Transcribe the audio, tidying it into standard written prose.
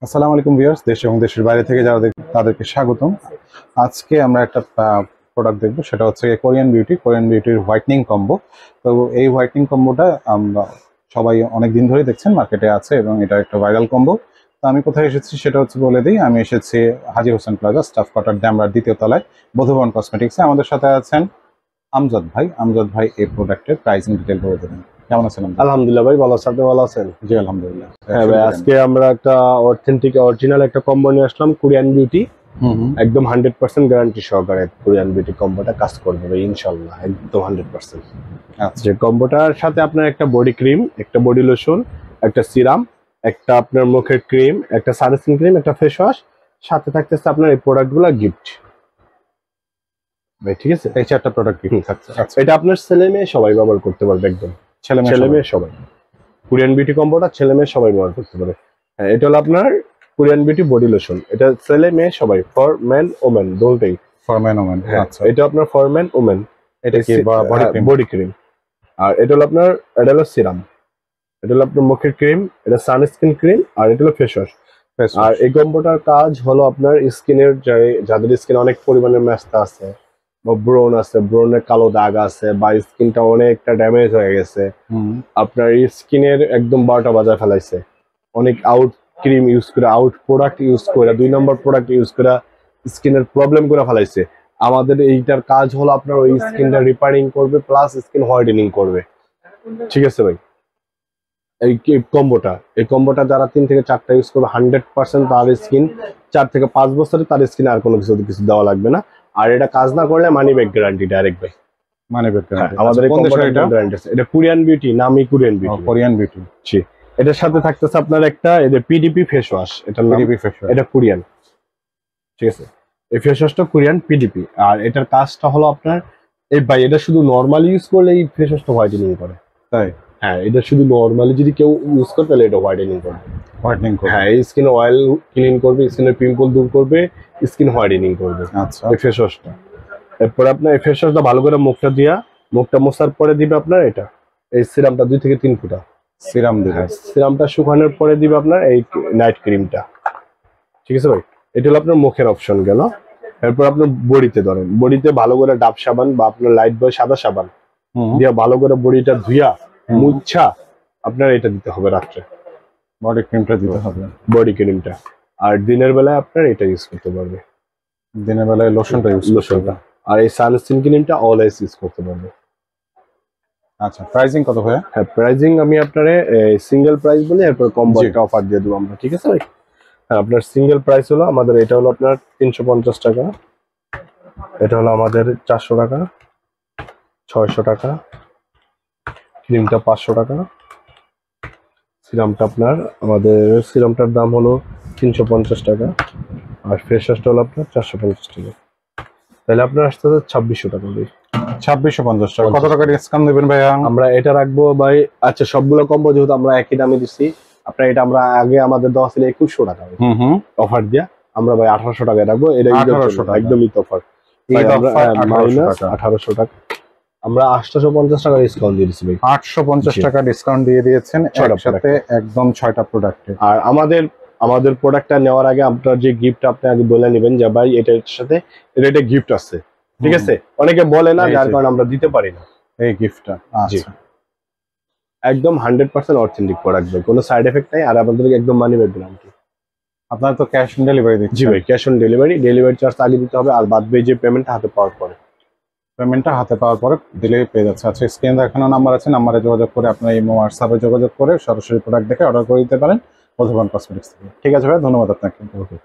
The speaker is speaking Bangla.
আসসালামু আলাইকুম ভিউয়ার্স, দেশ এবং দেশের বাইরে থেকে যারা দেখবেন তাদেরকে স্বাগতম। আজকে আমরা একটা প্রোডাক্ট দেখব, সেটা হচ্ছে কোরিয়ান বিউটির হোয়াইটনিং কম্বো। তো এই হোয়াইটনিং কম্বোটা আমরা সবাই অনেক দিন ধরেই দেখছেন মার্কেটে আছে এবং এটা একটা ভাইরাল কম্বো। তো আমি কোথায় এসেছি সেটা হচ্ছে বলে দিই। আমি এসেছি হাজী হোসেন প্লাজা, স্টাফ কোয়ার্টার ড্যামরার দ্বিতীয় তলায় বধুবন কসমেটিক্সে। আমাদের সাথে আছেন আমজাদ ভাই এই প্রোডাক্টের প্রাইসিং ডিটেল বলে দেবেন। কেমন আছেন? আলহামদুলিল্লাহ ভাই, ভালো আছেন? আপনি ভালো আছেন? জি আলহামদুলিল্লাহ। হ্যাঁ ভাই, আজকে আমরা একটা অরিজিনাল একটা কম্বো নিয়ে আসলাম, কোরিয়ান বিউটি। একদম 100% গ্যারান্টি সহকারে কোরিয়ান বিউটি কম্বোটা কাজ করবে ভাই ইনশাআল্লাহ, একদম 100%। আচ্ছা, যে কম্বোটার সাথে আপনার একটা বডি ক্রিম, একটা বডি লোশন, একটা সিরাম, একটা আপনার মুখের ক্রিম, একটা সানস্ক্রিন ক্রিম, একটা ফেস ওয়াশ, সাথে থাকতেছে আপনার এই প্রোডাক্টগুলো গিফট ভাই। ঠিক আছে, এই চারটা প্রোডাক্ট গিফট থাকছে। এটা আপনার ছেলে মেয়ে সবাই ব্যবহার করতে পারবে, একদম ছেলে মেয়ে সবাই। কোরিয়ান বিউটি কম্বোটা ছেলে মেয়ে সবাই ব্যবহার করতে পারে। হ্যাঁ, এটা হলো আপনার কোরিয়ান বিউটি বডি লোশন। এটা ছেলে মেয়ে সবাই, ফর ম্যান ওমেন দুটোই। For man women. আচ্ছা, এটা আপনার ফর ম্যান ওমেন। এটা কি বডি ক্রিম। আর এটা হলো আপনার, এটা হলো সিরাম, এটা হলো আপনার মুখের ক্রিম, এটা সানস্ক্রিন ক্রিম, আর এটা হলো ফেস ওয়াশ। আর এই কম্বোটার কাজ হলো আপনার স্কিনের, যাদের স্কিনে অনেক পরিমাণে ম্যাস্তা আছে বা ব্রন আছে, ব্রনের কালো দাগ আছে, বা স্কিনটা অনেকটা ড্যামেজ হয়ে গেছে, আপনার স্কিনের একদম 12টা বাজায় ফেলাইছে, অনেক আউট ক্রিম ইউজ করে, আউট প্রোডাক্ট ইউজ করে, 2 নম্বর প্রোডাক্ট ইউজ করে স্কিনের প্রবলেম করে ফেলাইছে। আমাদের এইটার কাজ হলো আপনার ওই স্কিনটা রিপেয়ারিং করবে, প্লাস স্কিন হোয়াইটেনিং করবে। ঠিক আছে ভাই, এই কম্বোটা যারা 3 থেকে 4টা ইউজ করবে 100% তার স্কিন 4 থেকে 5 বছরে তার স্কিন আর কোনো কিছু দেওয়া লাগবে না। আর এটা কাজ না করলে মানি ব্যাক গ্যারান্টি ডাইরেক্ট ভাই, মানি ব্যাক গ্যারান্টি। আমাদের কোন দেশের এটা গ্যারান্টি আছে? এটা কোরিয়ান বিউটি, নামই কোরিয়ান বিউটি। জি, এটার সাথে থাকতেছে আপনার একটা এদের পিডিপি ফেস ওয়াশ। এটা পিডিপি ফেস ওয়াশ, এটা কোরিয়ান। ঠিক আছে, এই ফেস ওয়াশটা কোরিয়ান পিডিপি। আর এটার কাজটা হলো আপনার এই ভাই, এটা শুধু নরমালি ইউজ করলে এই ফেস ওয়াশটা হোয়াইটেনিং করে। তাই? হ্যাঁ, এটা শুধু নরমালি যদি কেউ ইউজ করে তাহলে এটা হোয়াইটেনিং করবে। হ্যাঁ, এই স্কিন অয়েল ক্লিন করবে, স্কিনের পিম্পল দূর করবে, স্কিন হোয়াইটেনিং করবে। আচ্ছা, এই ফেস ওয়াশটা। এরপর আপনার এই ফেস ওয়াশটা ভালো করে মুখটা মোছার পরে দিবে আপনার এটা এই সিরামটা 2 থেকে 3 ফোঁটা সিরাম দিবে। সিরামটা শুকানোর পরে দিবে আপনার এই নাইট ক্রিমটা। ঠিক আছে ভাই, এটা হলো আপনার মুখের অপশন গেল। এরপর আপনার বডিতে ধরেন, বডিতে ভালো করে ডাব সাবান বা আপনার লাইট বয় সাদা সাবান দিয়ে ভালো করে বডিটা ধুইয়া মুছা আপনার এটা দিতে হবে রাত্রে, বডি ক্রিমটা দিতে হবে, বডি ক্রিমটা। আর দিনের বেলায় আপনার এটা ইউজ করতে পারবে, দিনের বেলায় লোশনটা ইউজ করতে। আর এই সানস্ক্রিন ক্রিমটা অলওয়েজ ইউজ করতে পারবে। আচ্ছা, প্রাইসিং কত ভাই? হ্যাঁ, প্রাইসিং আমি আপনারে সিঙ্গেল প্রাইস বলি, এরপর কম্বো একটা অফার দিয়ে দেবো আমরা। ঠিক আছে ভাই, হ্যাঁ, আপনার সিঙ্গেল প্রাইস হলো আমাদের, এটা হলো আপনার 350 টাকা, এটা হলো আমাদের 400 টাকা, 600 টাকা, ক্রিমটা 500 টাকা, সিরামটা আপনার, আমাদের সিরামটার দাম হলো 350 টাকা, আর ফেস ওয়াশটা হলো আপনার 450 টাকা। তাহলে আপনার আসতে 2600 টাকা দিয়ে। 2650 টাকা। কত টাকা ডিসকাউন্ট দেবেন ভাইয়া? আমরা এটা রাখবো ভাই, আচ্ছা সবগুলো কম্বো যেহেতু আমরা একই দামে দিচ্ছি, আপনার এটা আমরা আগে আমাদের দেওয়া ছিল 2100 টাকা অফার দিয়া, আমরা ভাই 1800 টাকায় রাখবো। এটা 1800 টাকা, একদম ঈদ অফার, মাইনাস 1800 টাকা। আমরা 850 টাকা ডিসকাউন্ট দিয়ে দিচ্ছি ভাই। 850 টাকা ডিসকাউন্ট দিয়ে দিয়েছেন একসাথে একদম 6টা প্রোডাক্টে। আর আমাদের প্রোডাক্টটা নেওয়ার আগে আপনার যে গিফট আপনি আগে বলে নেবেন যে ভাই এটার সাথে এটা গিফট আছে। ঠিক আছে, অনেকে বলে না, যার কারণে আমরা দিতে পারি না এই গিফটটা। আচ্ছা, একদম 100% অথেন্টিক প্রোডাক্ট ভাই, কোনো সাইড এফেক্ট নাই। আর আমাদের একদম মানি ব্যাক গ্যারান্টি। আপনারা তো ক্যাশ অন ডেলিভারি দিচ্ছেন? জি ভাই, ক্যাশ অন ডেলিভারি চার্জ আগে দিতে হবে, আর বাদ বাকি যে পেমেন্টটা হাতে পাওয়ার পরে দিলেই পেয়ে যাচ্ছে। আচ্ছা, স্ক্রিনে দেখানো নাম্বার আছে, নাম্বারে যোগাযোগ করে আপনারা এই হোয়াটসঅ্যাপে যোগাযোগ করে সরাসরি প্রোডাক্ট দেখে অর্ডার করে দিতে পারেন বধুবন কসমেটিক্স থেকে। ঠিক আছে ভাই, ধন্যবাদ আপনাকে। ওকে।